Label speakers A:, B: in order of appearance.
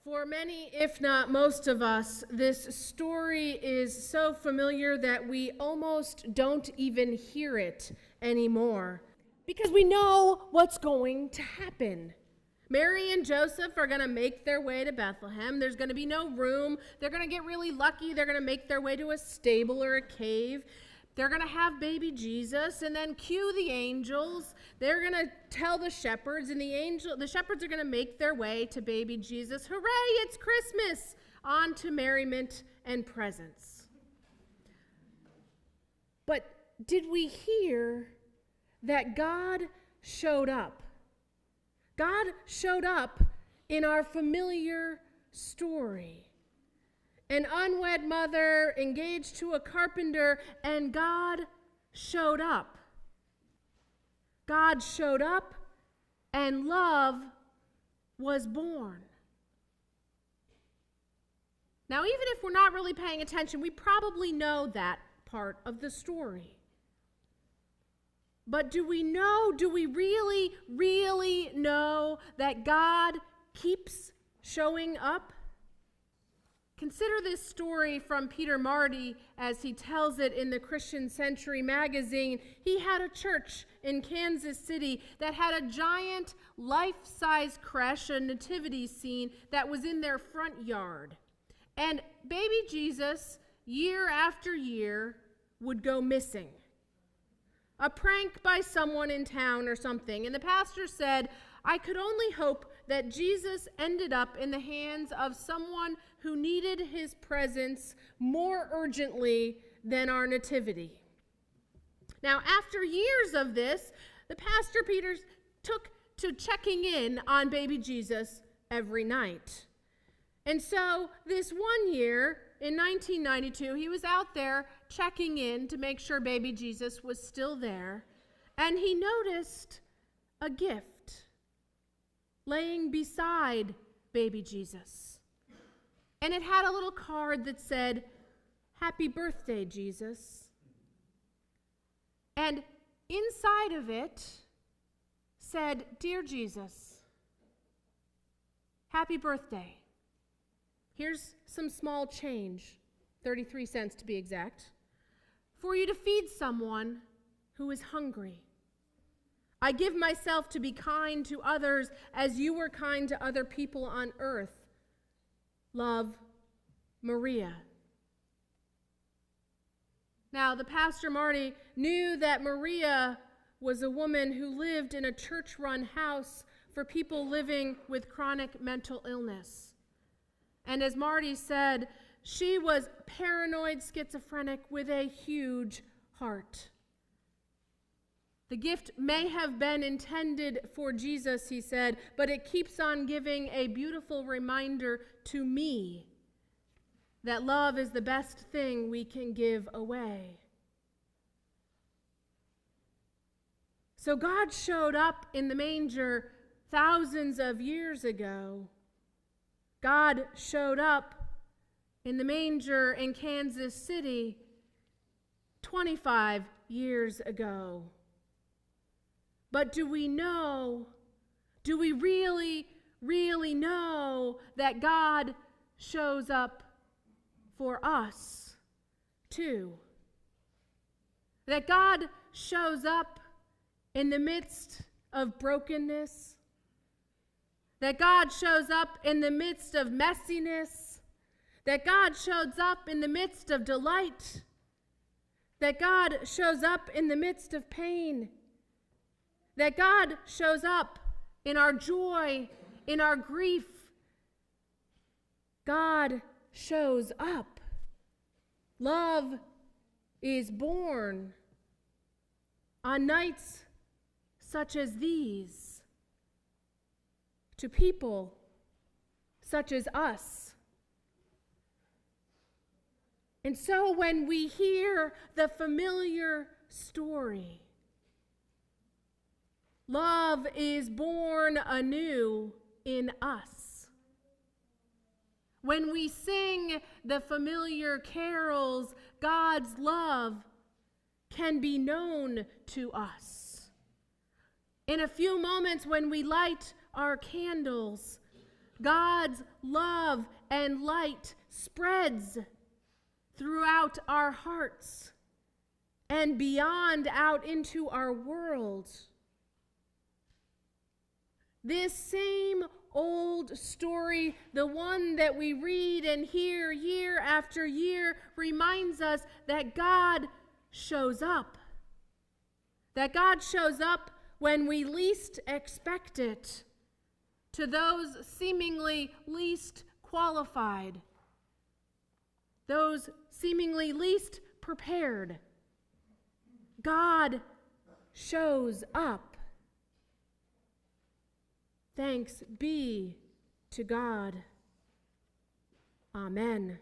A: For many, if not most of us, this story is so familiar that we almost don't even hear it anymore because we know what's going to happen. Mary and Joseph are going to make their way to Bethlehem. There's going to be no room. They're going to get really lucky. They're going to make their way to a stable or a cave. They're going to have baby Jesus, and then cue the angels. They're going to tell the shepherds, and the shepherds are going to make their way to baby Jesus. Hooray, it's Christmas! On to merriment and presents. But did we hear that God showed up? God showed up in our familiar story. An unwed mother engaged to a carpenter, and God showed up. God showed up, and love was born. Now, even if we're not really paying attention, we probably know that part of the story. But do we really, really know that God keeps showing up? Consider this story from Peter Marty as he tells it in the Christian Century magazine. He had a church in Kansas City that had a giant life-size creche, a nativity scene that was in their front yard. And baby Jesus, year after year, would go missing. A prank by someone in town or something. And the pastor said, I could only hope that Jesus ended up in the hands of someone who needed his presence more urgently than our nativity. Now, after years of this, the pastor Peter took to checking in on baby Jesus every night. And so this one year, in 1992, he was out there checking in to make sure baby Jesus was still there, and he noticed a gift laying beside baby Jesus. And it had a little card that said, "Happy birthday, Jesus." And inside of it said, "Dear Jesus, happy birthday. Here's some small change, 33 cents to be exact, for you to feed someone who is hungry. I give myself to be kind to others as you were kind to other people on earth. Love, Maria." Now, the Pastor Marty knew that Maria was a woman who lived in a church-run house for people living with chronic mental illness. And as Marty said, she was paranoid schizophrenic with a huge heart. The gift may have been intended for Jesus, he said, but it keeps on giving a beautiful reminder to me that love is the best thing we can give away. So God showed up in the manger thousands of years ago. God showed up in the manger in Kansas City 25 years ago. But do we really, really know that God shows up for us too? That God shows up in the midst of brokenness? That God shows up in the midst of messiness? That God shows up in the midst of delight? That God shows up in the midst of pain? That God shows up in our joy, in our grief? God shows up. Love is born on nights such as these to people such as us. And so when we hear the familiar story, love is born anew in us. When we sing the familiar carols, God's love can be known to us. In a few moments when we light our candles, God's love and light spreads throughout our hearts and beyond out into our world. This same old story, the one that we read and hear year after year, reminds us that God shows up. That God shows up when we least expect it, to those seemingly least qualified, those seemingly least prepared. God shows up. Thanks be to God. Amen.